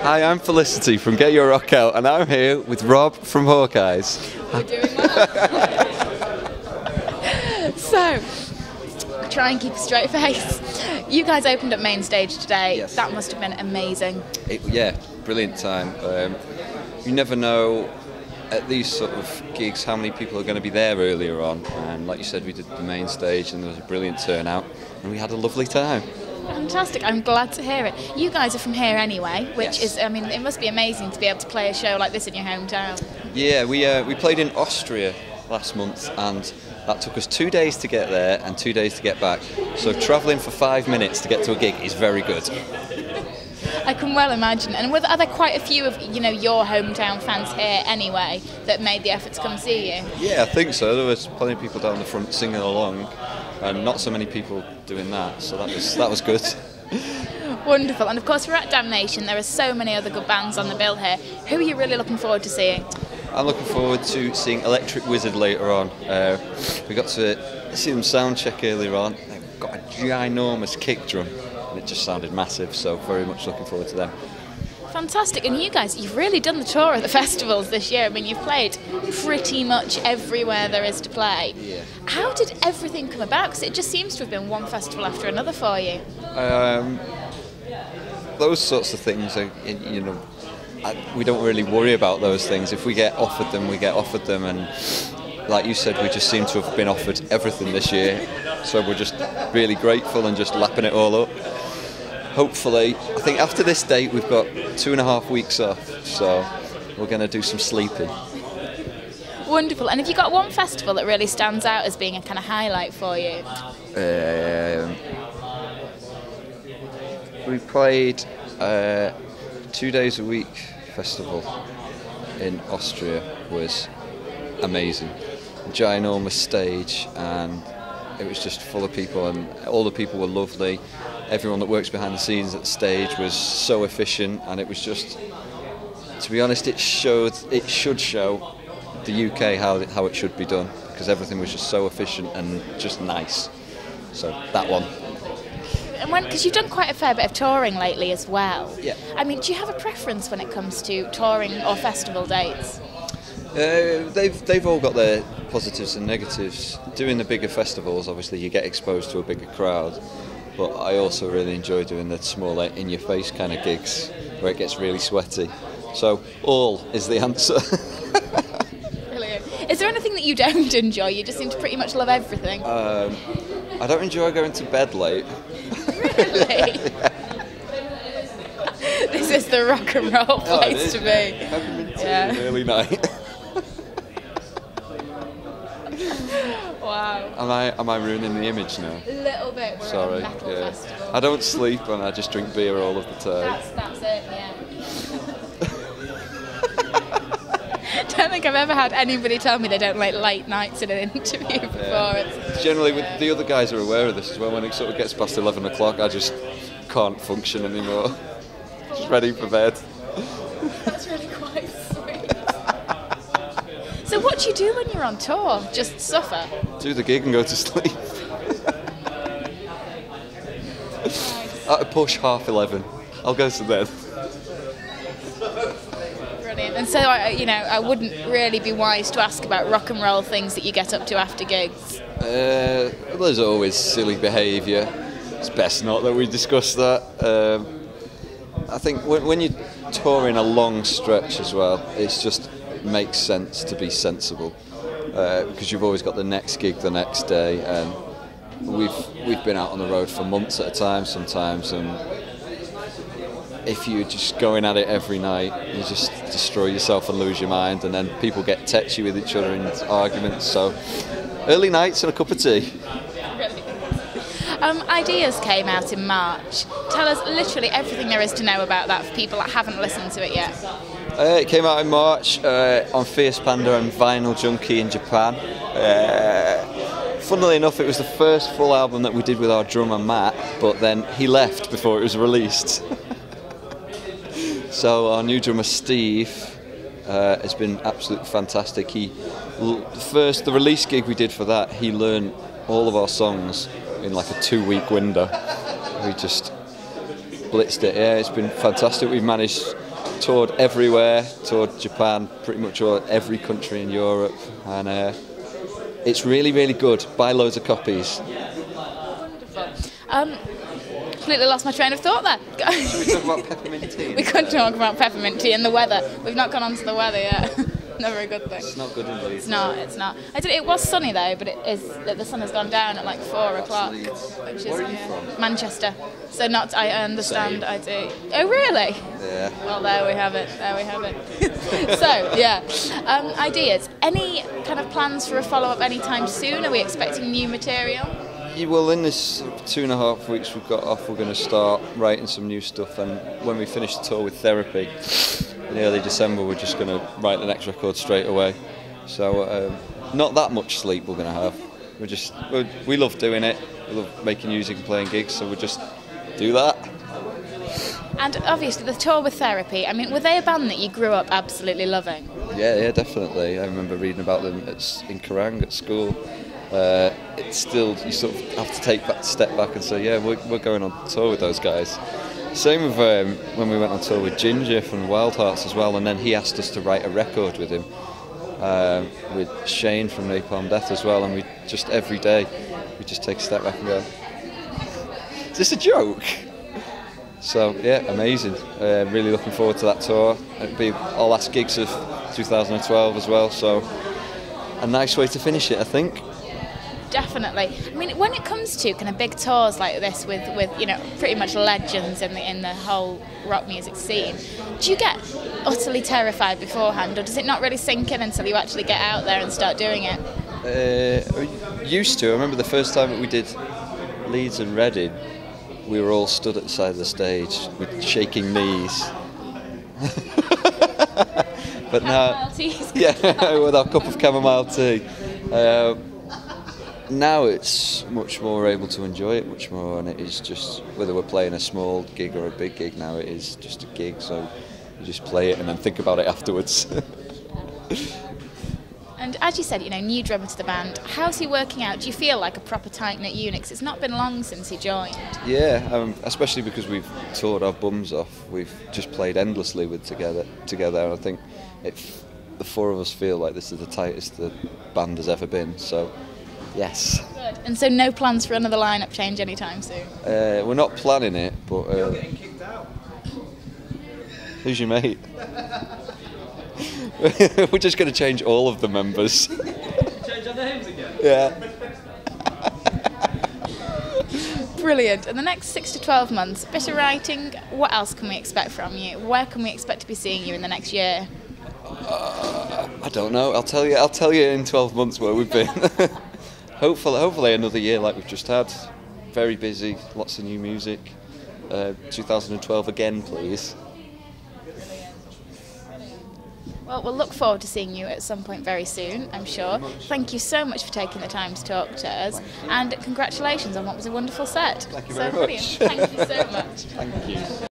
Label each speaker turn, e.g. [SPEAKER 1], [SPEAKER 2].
[SPEAKER 1] Hi, I'm Felicity from GetYourRockOut, and I'm here with Rob from Hawkeyes.
[SPEAKER 2] We're doing well. So, try and keep a straight face. You guys opened up main stage today.
[SPEAKER 1] Yes.
[SPEAKER 2] That must have been amazing.
[SPEAKER 1] Yeah, brilliant time. You never know at these sort of gigs how many people are going to be there earlier on, and like you said, we did the main stage and there was a brilliant turnout and we had a lovely time.
[SPEAKER 2] Fantastic, I'm glad to hear it. You guys are from here anyway, which
[SPEAKER 1] Yes.
[SPEAKER 2] is, I mean, it must be amazing to be able to play a show like this in your hometown.
[SPEAKER 1] Yeah, we played in Austria last month, and that took us 2 days to get there and 2 days to get back. So travelling for 5 minutes to get to a gig is very good.
[SPEAKER 2] I can well imagine. And are there quite a few of your hometown fans here anyway that made the effort to come see you?
[SPEAKER 1] Yeah, I think so. There was plenty of people down the front singing along, and not so many people doing that. So that was good.
[SPEAKER 2] Wonderful. And of course, we're at Damnation. There are so many other good bands on the bill here. Who are you really looking forward to seeing?
[SPEAKER 1] I'm looking forward to seeing Electric Wizard later on. We got to see them sound check earlier on. They've got a ginormous kick drum, and it just sounded massive. So very much looking forward to them.
[SPEAKER 2] Fantastic. And you guys, you've really done the tour of the festivals this year. I mean, you've played pretty much everywhere there is to play.
[SPEAKER 1] Yeah.
[SPEAKER 2] How did everything come about? Because it just seems to have been one festival after another for you.
[SPEAKER 1] Those sorts of things are, we don't really worry about those things. If we get offered them, we get offered them, and like you said, we just seem to have been offered everything this year. So we're just really grateful and just lapping it all up. Hopefully, I think after this date we've got 2.5 weeks off, so we're going to do some sleeping.
[SPEAKER 2] Wonderful. And have you got one festival that really stands out as being a kind of highlight for you?
[SPEAKER 1] We played 2 days a week festival in Austria. Was amazing, ginormous stage, and it was just full of people, and all the people were lovely. Everyone that works behind the scenes at the stage was so efficient, and it was just, to be honest, it should show the UK how it should be done, because everything was just so efficient and just nice. So that one.
[SPEAKER 2] And because you've done quite a fair bit of touring lately as well.
[SPEAKER 1] Yeah.
[SPEAKER 2] I mean, do you have a preference when it comes to touring or festival dates?
[SPEAKER 1] They've all got their positives and negatives. Doing the bigger festivals, obviously you get exposed to a bigger crowd, but I also really enjoy doing the smaller in-your-face kind of gigs where it gets really sweaty. So all is the answer.
[SPEAKER 2] Brilliant. Is there anything that you don't enjoy? You just seem to pretty much love everything.
[SPEAKER 1] I don't enjoy going to bed late.
[SPEAKER 2] Really? This is the rock and roll place to be.
[SPEAKER 1] Yeah. An early night.
[SPEAKER 2] Wow.
[SPEAKER 1] Am I ruining the image now?
[SPEAKER 2] A little bit. We're
[SPEAKER 1] Sorry.
[SPEAKER 2] at a metal festival.
[SPEAKER 1] I don't sleep and I just drink beer all of the time.
[SPEAKER 2] That's it. Yeah. I don't think I've ever had anybody tell me they don't like late nights in an interview before.
[SPEAKER 1] Yeah. Generally, with the other guys are aware of this as well. When it sort of gets past 11 o'clock, I just can't function anymore. Just ready for bed.
[SPEAKER 2] That's really quite sweet. So what do you do when you're on tour? Just suffer?
[SPEAKER 1] Do the gig and go to sleep. At a push 11:30, I'll go to bed.
[SPEAKER 2] Brilliant. And so, I wouldn't really be wise to ask about rock and roll things that you get up to after gigs.
[SPEAKER 1] There's always silly behaviour. It's best not that we discuss that. I think when you're touring a long stretch as well, it just makes sense to be sensible, because you've always got the next gig the next day, and we've been out on the road for months at a time sometimes, and if you're just going at it every night, you just destroy yourself and lose your mind, and then people get tetchy with each other in arguments. So early nights and a cup of tea.
[SPEAKER 2] Ideas came out in March. Tell us literally everything there is to know about that for people that haven't listened to it yet.
[SPEAKER 1] It came out in March on Fierce Panda and Vinyl Junkie in Japan. Funnily enough, it was the first full album that we did with our drummer Matt, but then he left before it was released. So our new drummer Steve has been absolutely fantastic. The release gig we did for that, he learned all of our songs in like a 2-week window. We just blitzed it. Yeah, it's been fantastic. We've managed toured everywhere, toured Japan, pretty much every country in Europe, and it's really, really good. Buy loads of copies.
[SPEAKER 2] Completely lost my train of thought there.
[SPEAKER 1] Should we talk about peppermint tea?
[SPEAKER 2] We could talk about peppermint tea and the weather. We've not gone on to the weather yet. Never a good thing.
[SPEAKER 1] It's not good indeed.
[SPEAKER 2] It's not. It was sunny though, but the sun has gone down at like 4 o'clock. Which
[SPEAKER 1] Where are you from?
[SPEAKER 2] Manchester. So not. I understand.
[SPEAKER 1] Same.
[SPEAKER 2] I do. Oh really?
[SPEAKER 1] Yeah.
[SPEAKER 2] Well, there we have it. So yeah, ideas. Any kind of plans for a follow-up anytime soon? Are we expecting new material?
[SPEAKER 1] Yeah, well, in this 2.5 weeks we've got off, we're going to start writing some new stuff, and when we finish the tour with Therapy in early December, we're just going to write the next record straight away. So not that much sleep we're going to have. We love doing it. We love making music and playing gigs, so we'll just do that.
[SPEAKER 2] And obviously the tour with Therapy, I mean, were they a band that you grew up absolutely loving?
[SPEAKER 1] Yeah, definitely. I remember reading about them in Kerrang at school. It's still, you sort of have to take that step back and say, yeah, we're going on tour with those guys. Same with when we went on tour with Ginger from Wild Hearts as well, and then he asked us to write a record with him, with Shane from Napalm Death as well, and we just every day we just take a step back and go, is this a joke? So yeah, amazing. Really looking forward to that tour. It'll be our last gigs of 2012 as well, so a nice way to finish it, I think.
[SPEAKER 2] Definitely. I mean, when it comes to kind of big tours like this with pretty much legends in the whole rock music scene, do you get utterly terrified beforehand, or does it not really sink in until you actually get out there and start doing it?
[SPEAKER 1] I used to. I remember the first time that we did Leeds and Reading, we were all stood at the side of the stage with shaking knees. But now, yeah, with our cup of chamomile tea. Now it's much more able to enjoy it much more, and it is just, whether we're playing a small gig or a big gig now, it is just a gig, so you just play it and then think about it afterwards.
[SPEAKER 2] And as you said, new drummer to the band, how's he working out? Do you feel like a proper tight-knit unit? 'Cause it's not been long since he joined.
[SPEAKER 1] Yeah, especially because we've toured our bums off, we've just played endlessly together, and I think the four of us feel like this is the tightest the band has ever been, so yes.
[SPEAKER 2] Good. And so no plans for another lineup change anytime soon?
[SPEAKER 1] We're not planning it, but who's your mate? We're just going to change all of the members.
[SPEAKER 3] Change our names again?
[SPEAKER 1] Yeah.
[SPEAKER 2] Brilliant. In the next 6 to 12 months, bit of writing, what else can we expect from you? Where can we expect to be seeing you in the next year?
[SPEAKER 1] I don't know. I'll tell you in 12 months where we've been. Hopefully another year like we've just had. Very busy, lots of new music. 2012 again, please.
[SPEAKER 2] Well, we'll look forward to seeing you at some point very soon, I'm sure. Thank you so much for taking the time to talk to us, and congratulations on what was a wonderful set.
[SPEAKER 1] Thank you very much.
[SPEAKER 2] Brilliant. Thank you so much.
[SPEAKER 1] Thank you.